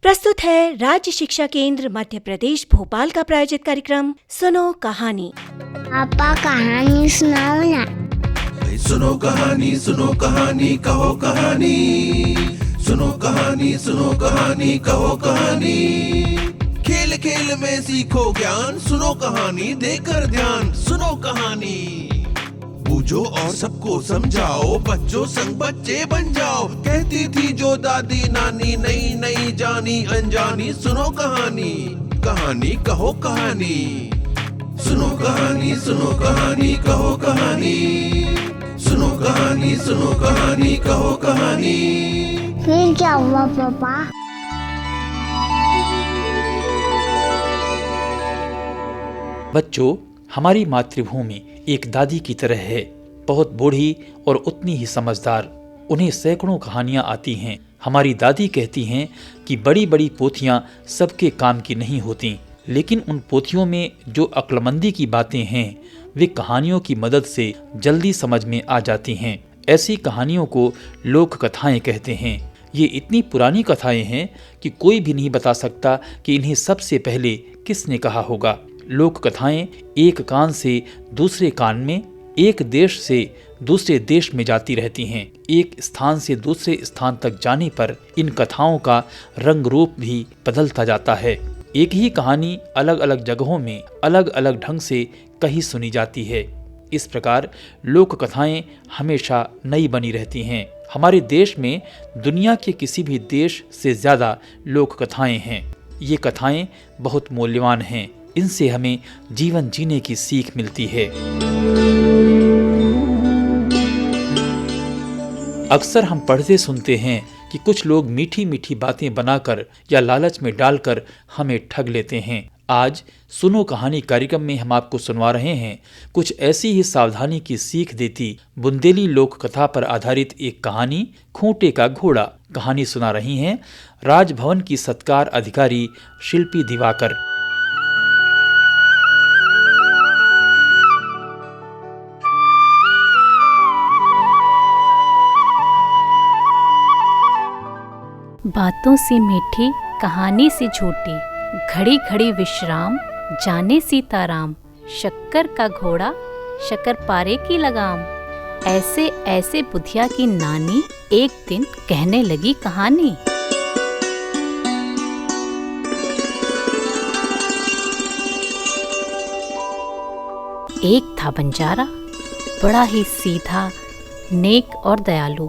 प्रस्तुत है राज्य शिक्षा केंद्र मध्य प्रदेश भोपाल का प्रायोजित कार्यक्रम सुनो कहानी। पापा कहानी सुनाओ ना। सुनो कहानी कहो कहानी, सुनो कहानी कहो कहानी। खेल खेल में सीखो ज्ञान, सुनो कहानी देकर ध्यान। सुनो कहानी बूझो और सबको समझाओ, बच्चों संग बच्चे बन जाओ। कहती थी जो दादी नानी, नई नई जानी अनजानी। सुनो कहानी कहो कहानी। सुनो कहानी कहो कहानी। सुनो कहानी कहो कहानी। फिर क्या हुआ पापा? बच्चों, हमारी मातृभूमि एक दादी की तरह है, बहुत बूढ़ी और उतनी ही समझदार। उन्हें सैकड़ों कहानियां आती हैं। हमारी दादी कहती हैं कि बड़ी बड़ी पोथियां सबके काम की नहीं होती, लेकिन उन पोथियों में जो अक्लमंदी की बातें हैं वे कहानियों की मदद से जल्दी समझ में आ जाती हैं। ऐसी कहानियों को लोक कथाएं कहते हैं। ये इतनी पुरानी कथाएं हैं कि कोई भी नहीं बता सकता कि इन्हें सबसे पहले किसने कहा होगा। लोक कथाएं एक कान से दूसरे कान में, एक देश से दूसरे देश में जाती रहती हैं। एक स्थान से दूसरे स्थान तक जाने पर इन कथाओं का रंग रूप भी बदलता जाता है। एक ही कहानी अलग अलग जगहों में अलग अलग ढंग से कहीं सुनी जाती है। इस प्रकार लोक कथाएं हमेशा नई बनी रहती हैं। हमारे देश में दुनिया के किसी भी देश से ज्यादा लोक कथाएं हैं। ये कथाएं बहुत मूल्यवान हैं। इनसे हमें जीवन जीने की सीख मिलती है। अक्सर हम पढ़ते सुनते हैं कि कुछ लोग मीठी मीठी बातें बनाकर या लालच में डालकर हमें ठग लेते हैं। आज सुनो कहानी कार्यक्रम में हम आपको सुनवा रहे हैं कुछ ऐसी ही सावधानी की सीख देती बुंदेली लोक कथा पर आधारित एक कहानी, खूंटे का घोड़ा। कहानी सुना रही हैं राजभवन की सत्कार अधिकारी शिल्पी दिवाकर। बातों से मीठी, कहानी से झूठी, घड़ी घड़ी विश्राम, जाने सीताराम। शक्कर का घोड़ा, शक्कर पारे की लगाम। ऐसे ऐसे बुधिया की नानी एक दिन कहने लगी कहानी। एक था बंजारा, बड़ा ही सीधा, नेक और दयालु।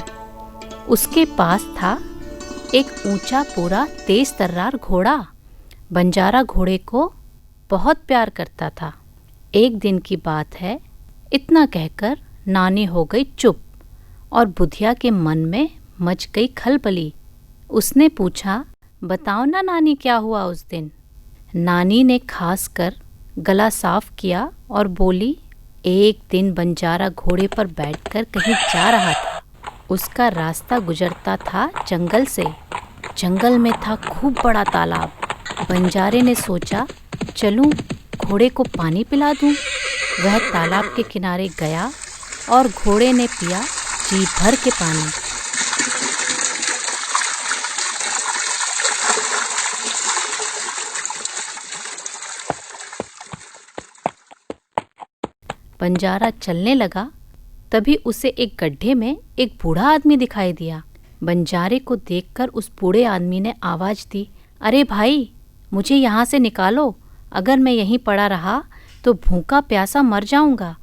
उसके पास था एक ऊंचा पूरा तेज तर्रार घोड़ा। बंजारा घोड़े को बहुत प्यार करता था। एक दिन की बात है, इतना कहकर नानी हो गई चुप और बुधिया के मन में मच गई खलबली। उसने पूछा, बताओ ना नानी, क्या हुआ उस दिन? नानी ने खास कर गला साफ किया और बोली, एक दिन बंजारा घोड़े पर बैठकर कहीं जा रहा था। उसका रास्ता गुजरता था जंगल से। जंगल में था खूब बड़ा तालाब। बंजारे ने सोचा, चलूं घोड़े को पानी पिला दूं। वह तालाब के किनारे गया और घोड़े ने पिया जी भर के पानी। बंजारा चलने लगा, तभी उसे एक गड्ढे में एक बूढ़ा आदमी दिखाई दिया। बंजारे को देखकर उस बूढ़े आदमी ने आवाज दी, अरे भाई, मुझे यहाँ से निकालो। अगर मैं यहीं पड़ा रहा तो भूखा प्यासा मर जाऊंगा।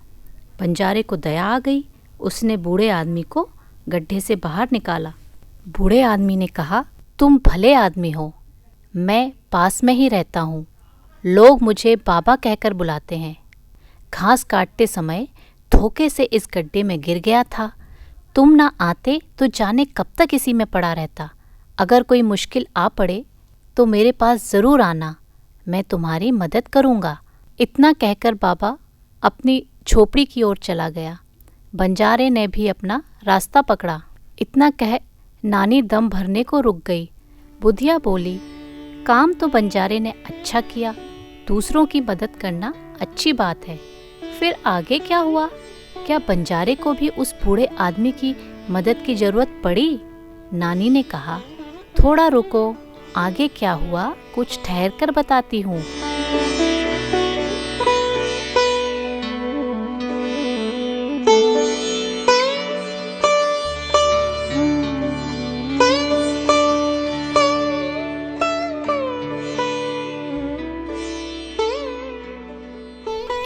बंजारे को दया आ गई। उसने बूढ़े आदमी को गड्ढे से बाहर निकाला। बूढ़े आदमी ने कहा, तुम भले आदमी हो, मैं पास में ही रहता हूँ। लोग मुझे बाबा कहकर बुलाते हैं। घास काटते समय धोखे से इस गड्ढे में गिर गया था। तुम ना आते तो जाने कब तक इसी में पड़ा रहता। अगर कोई मुश्किल आ पड़े तो मेरे पास ज़रूर आना, मैं तुम्हारी मदद करूँगा। इतना कहकर बाबा अपनी झोपड़ी की ओर चला गया। बंजारे ने भी अपना रास्ता पकड़ा। इतना कह नानी दम भरने को रुक गई। बुधिया बोली, काम तो बंजारे ने अच्छा किया, दूसरों की मदद करना अच्छी बात है। फिर आगे क्या हुआ? क्या बंजारे को भी उस बूढ़े आदमी की मदद की जरूरत पड़ी? नानी ने कहा, थोड़ा रुको, आगे क्या हुआ कुछ ठहर कर बताती हूँ।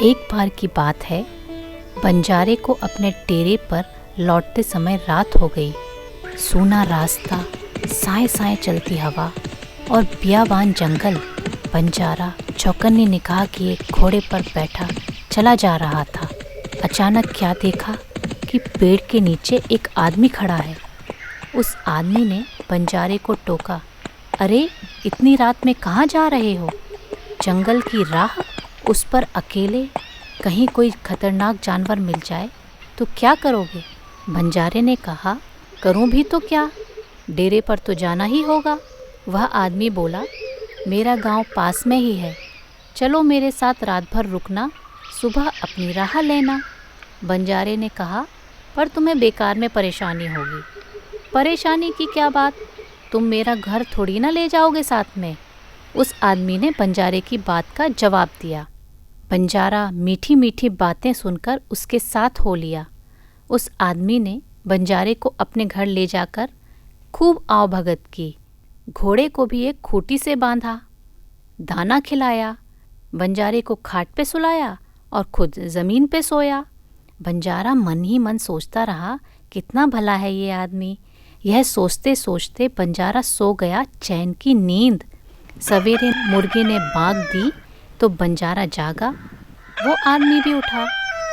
एक बार की बात है, बंजारे को अपने डेरे पर लौटते समय रात हो गई। सूना रास्ता, साए साए चलती हवा और बियाबान जंगल। बंजारा चौकन्नी निगाह किए घोड़े पर बैठा चला जा रहा था। अचानक क्या देखा कि पेड़ के नीचे एक आदमी खड़ा है। उस आदमी ने बंजारे को टोका, अरे इतनी रात में कहाँ जा रहे हो? जंगल की राह, उस पर अकेले, कहीं कोई खतरनाक जानवर मिल जाए तो क्या करोगे? बंजारे ने कहा, करूं भी तो क्या, डेरे पर तो जाना ही होगा। वह आदमी बोला, मेरा गांव पास में ही है, चलो मेरे साथ रात भर रुकना, सुबह अपनी राह लेना। बंजारे ने कहा, पर तुम्हें बेकार में परेशानी होगी। परेशानी की क्या बात, तुम मेरा घर थोड़ी ना ले जाओगे साथ में। उस आदमी ने बंजारे की बात का जवाब दिया। बंजारा मीठी मीठी बातें सुनकर उसके साथ हो लिया। उस आदमी ने बंजारे को अपने घर ले जाकर खूब आवभगत की। घोड़े को भी एक खूंटी से बांधा, दाना खिलाया, बंजारे को खाट पे सुलाया और खुद ज़मीन पे सोया। बंजारा मन ही मन सोचता रहा, कितना भला है ये आदमी। यह सोचते सोचते बंजारा सो गया चैन की नींद। सवेरे मुर्गे ने बांग दी तो बंजारा जागा। वो आदमी भी उठा।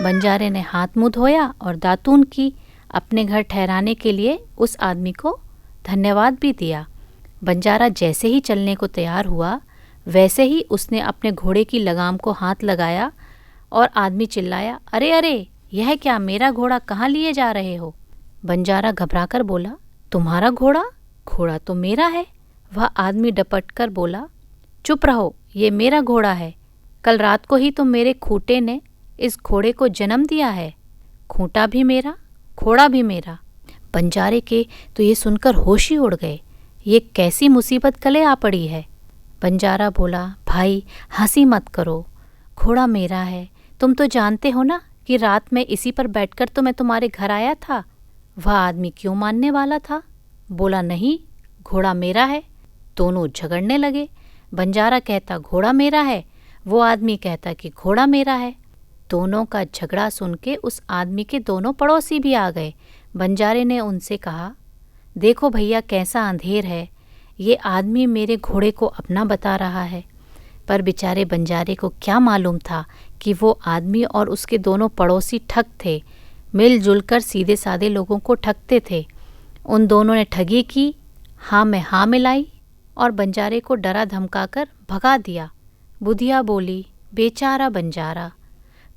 बंजारे ने हाथ मुंह धोया और दातून की। अपने घर ठहराने के लिए उस आदमी को धन्यवाद भी दिया। बंजारा जैसे ही चलने को तैयार हुआ, वैसे ही उसने अपने घोड़े की लगाम को हाथ लगाया और आदमी चिल्लाया, अरे अरे, यह क्या, मेरा घोड़ा कहाँ लिए जा रहे हो? बंजारा घबराकर बोला, तुम्हारा घोड़ा? घोड़ा तो मेरा है। वह आदमी डपट कर बोला, चुप रहो, ये मेरा घोड़ा है। कल रात को ही तो मेरे खूंटे ने इस घोड़े को जन्म दिया है। खूंटा भी मेरा, घोड़ा भी मेरा। बंजारे के तो ये सुनकर होश ही उड़ गए। ये कैसी मुसीबत गले आ पड़ी है। बंजारा बोला, भाई हंसी मत करो, घोड़ा मेरा है। तुम तो जानते हो ना कि रात में इसी पर बैठकर तो मैं तुम्हारे घर आया था। वह आदमी क्यों मानने वाला था? बोला, नहीं, घोड़ा मेरा है। दोनों झगड़ने लगे। बंजारा कहता घोड़ा मेरा है, वो आदमी कहता कि घोड़ा मेरा है। दोनों का झगड़ा सुन के उस आदमी के दोनों पड़ोसी भी आ गए। बंजारे ने उनसे कहा, देखो भैया कैसा अंधेर है, ये आदमी मेरे घोड़े को अपना बता रहा है। पर बेचारे बंजारे को क्या मालूम था कि वो आदमी और उसके दोनों पड़ोसी ठग थे, मिलजुल कर सीधे साधे लोगों को ठगते थे। उन दोनों ने ठगी की, हाँ में हाँ मिलाई और बंजारे को डरा धमकाकर भगा दिया। बुधिया बोली, बेचारा बंजारा।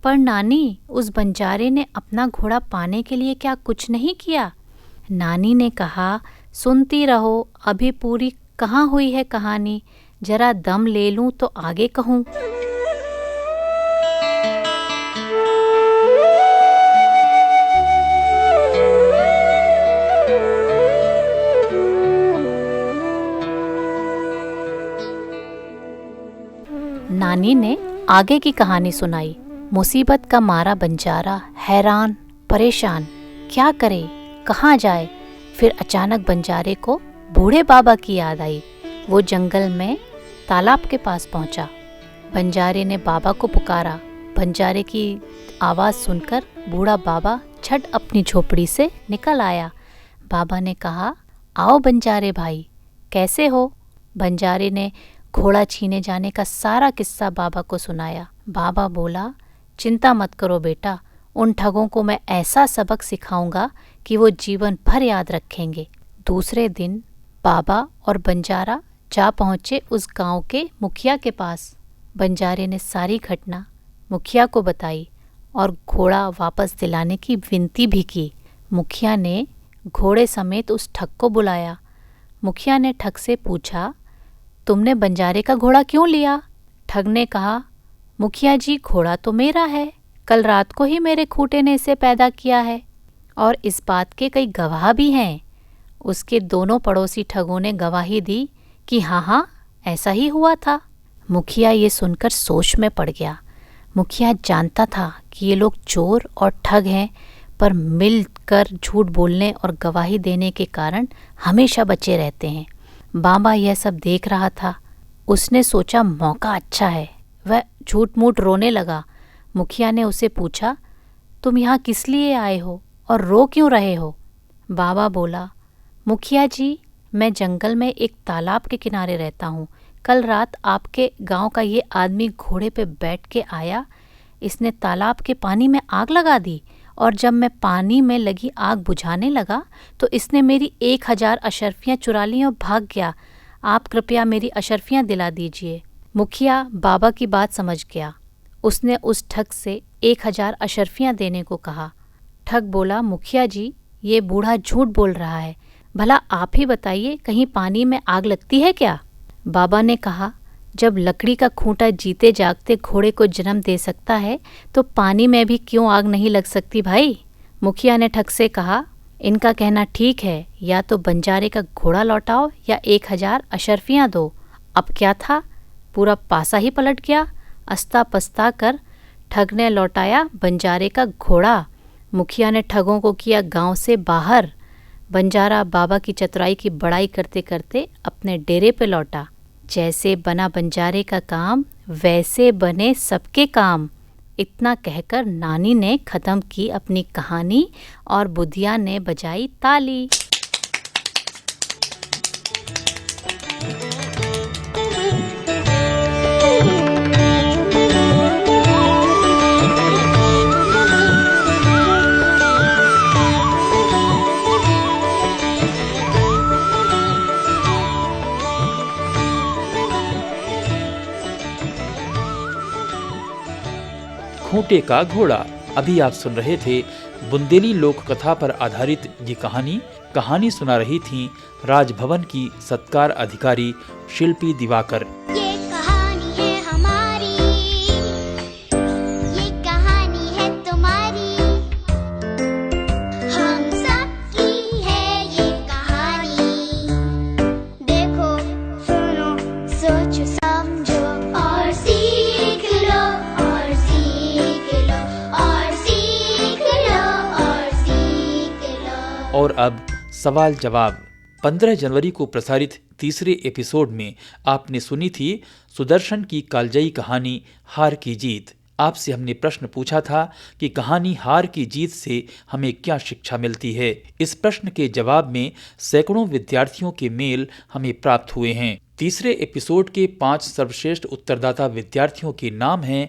पर नानी, उस बंजारे ने अपना घोड़ा पाने के लिए क्या कुछ नहीं किया? नानी ने कहा, सुनती रहो, अभी पूरी कहाँ हुई है कहानी, जरा दम ले लूं तो आगे कहूँ। नानी ने आगे की कहानी सुनाई। मुसीबत का मारा बंजारा हैरान परेशान, क्या करे, कहाँ जाए। फिर अचानक बंजारे को बूढ़े बाबा की याद आई। वो जंगल में तालाब के पास पहुंचा। बंजारे ने बाबा को पुकारा। बंजारे की आवाज़ सुनकर बूढ़ा बाबा झट अपनी झोपड़ी से निकल आया। बाबा ने कहा, आओ बंजारे भाई, कैसे हो? बंजारे ने घोड़ा छीने जाने का सारा किस्सा बाबा को सुनाया। बाबा बोला, चिंता मत करो बेटा, उन ठगों को मैं ऐसा सबक सिखाऊंगा कि वो जीवन भर याद रखेंगे। दूसरे दिन बाबा और बंजारा जा पहुँचे उस गांव के मुखिया के पास। बंजारे ने सारी घटना मुखिया को बताई और घोड़ा वापस दिलाने की विनती भी की। मुखिया ने घोड़े समेत उस ठग को बुलाया। मुखिया ने ठग से पूछा, तुमने बंजारे का घोड़ा क्यों लिया? ठग ने कहा, मुखिया जी, घोड़ा तो मेरा है, कल रात को ही मेरे खूंटे ने इसे पैदा किया है और इस बात के कई गवाह भी हैं। उसके दोनों पड़ोसी ठगों ने गवाही दी कि हाँ, ऐसा ही हुआ था। मुखिया ये सुनकर सोच में पड़ गया। मुखिया जानता था कि ये लोग चोर और ठग हैं, पर मिलकर झूठ बोलने और गवाही देने के कारण हमेशा बचे रहते हैं। बाबा यह सब देख रहा था। उसने सोचा मौका अच्छा है। वह झूठ मूठ रोने लगा। मुखिया ने उसे पूछा, तुम यहाँ किस लिए आए हो और रो क्यों रहे हो? बाबा बोला, मुखिया जी, मैं जंगल में एक तालाब के किनारे रहता हूँ। कल रात आपके गांव का ये आदमी घोड़े पे बैठ के आया। इसने तालाब के पानी में आग लगा दी, और जब मैं पानी में लगी आग बुझाने लगा तो इसने मेरी 1000 अशर्फियाँ चुरा ली और भाग गया। आप कृपया मेरी अशर्फियाँ दिला दीजिए। मुखिया बाबा की बात समझ गया। उसने उस ठग से 1000 अशर्फियाँ देने को कहा। ठग बोला, मुखिया जी, ये बूढ़ा झूठ बोल रहा है। भला आप ही बताइए, कहीं पानी में आग लगती है क्या? बाबा ने कहा, जब लकड़ी का खूंटा जीते जागते घोड़े को जन्म दे सकता है तो पानी में भी क्यों आग नहीं लग सकती भाई? मुखिया ने ठग से कहा, इनका कहना ठीक है, या तो बंजारे का घोड़ा लौटाओ या 1000 अशर्फियाँ दो। अब क्या था, पूरा पासा ही पलट गया। अस्ता पस्ता कर ठग ने लौटाया बंजारे का घोड़ा। मुखिया ने ठगों को किया गांव से बाहर। बंजारा बाबा की चतुराई की बड़ाई करते करते अपने डेरे पे लौटा। जैसे बना बंजारे का काम, वैसे बने सबके काम। इतना कहकर नानी ने ख़त्म की अपनी कहानी और बुधिया ने बजाई ताली। खूंटे का घोड़ा। अभी आप सुन रहे थे बुंदेली लोक कथा पर आधारित ये कहानी सुना रही थी राजभवन की सत्कार अधिकारी शिल्पी दिवाकर। ये कहानी है हमारी, ये कहानी है तुम्हारी, हम सब की है ये कहानी। देखो, सुनो, सोचो, समझो और सीख लो, और सीख लो, और सीख लो, और सीख लो। और अब सवाल जवाब। 15 जनवरी को प्रसारित तीसरे एपिसोड में आपने सुनी थी सुदर्शन की कालजयी कहानी हार की जीत। आपसे हमने प्रश्न पूछा था कि कहानी हार की जीत से हमें क्या शिक्षा मिलती है। इस प्रश्न के जवाब में सैकड़ों विद्यार्थियों के मेल हमें प्राप्त हुए हैं। तीसरे एपिसोड के 5 सर्वश्रेष्ठ उत्तरदाता विद्यार्थियों के नाम हैं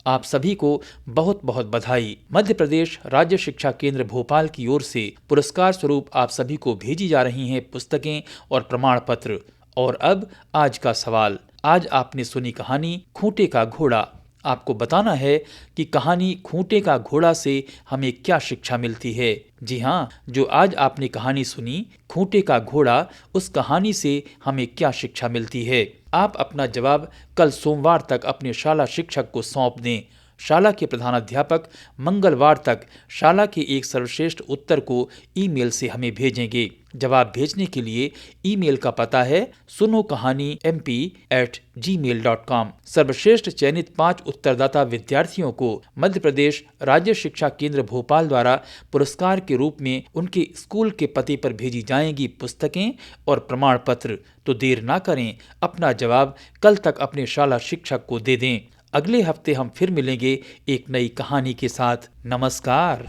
आप सभी को बहुत बहुत बधाई। मध्य प्रदेश राज्य शिक्षा केंद्र भोपाल की ओर से पुरस्कार स्वरूप आप सभी को भेजी जा रही हैं पुस्तकें और प्रमाण पत्र। और अब आज का सवाल। आज आपने सुनी कहानी खूंटे का घोड़ा। आपको बताना है कि कहानी खूंटे का घोड़ा से हमें क्या शिक्षा मिलती है। जी हाँ, जो आज आपने कहानी सुनी खूंटे का घोड़ा, उस कहानी से हमें क्या शिक्षा मिलती है। आप अपना जवाब कल सोमवार तक अपने शाला शिक्षक को सौंप दें। शाला के प्रधानाध्यापक मंगलवार तक शाला के एक सर्वश्रेष्ठ उत्तर को ईमेल से हमें भेजेंगे। जवाब भेजने के लिए ईमेल का पता है sunokahani.mp@gmail.com। सर्वश्रेष्ठ चयनित 5 उत्तरदाता विद्यार्थियों को मध्य प्रदेश राज्य शिक्षा केंद्र भोपाल द्वारा पुरस्कार के रूप में उनके स्कूल के पते पर भेजी जाएंगी पुस्तकें और प्रमाण पत्र। तो देर ना करें, अपना जवाब कल तक अपने शाला शिक्षक को दे दें। अगले हफ्ते हम फिर मिलेंगे एक नई कहानी के साथ। नमस्कार।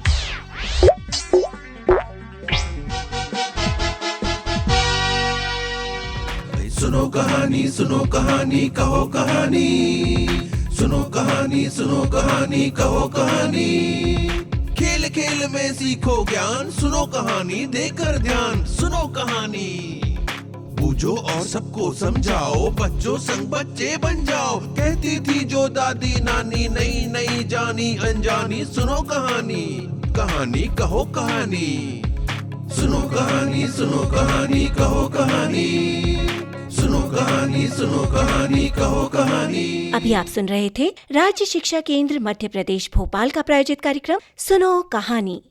सुनो कहानी, सुनो कहानी, कहो कहानी, सुनो कहानी, सुनो कहानी, कहो कहानी। खेल खेल में सीखो ज्ञान, सुनो कहानी देकर ध्यान, सुनो कहानी। बूझो और सबको समझाओ, बच्चों संग बच्चे बन जाओ। कहती थी जो दादी नानी, नई नई जानी अनजानी। सुनो कहानी, कहानी कहो कहानी, सुनो कहानी, सुनो कहानी, कहो कहानी। सुनो कहानी कहो कहानी। अभी आप सुन रहे थे राज्य शिक्षा केंद्र मध्य प्रदेश भोपाल का प्रायोजित कार्यक्रम सुनो कहानी।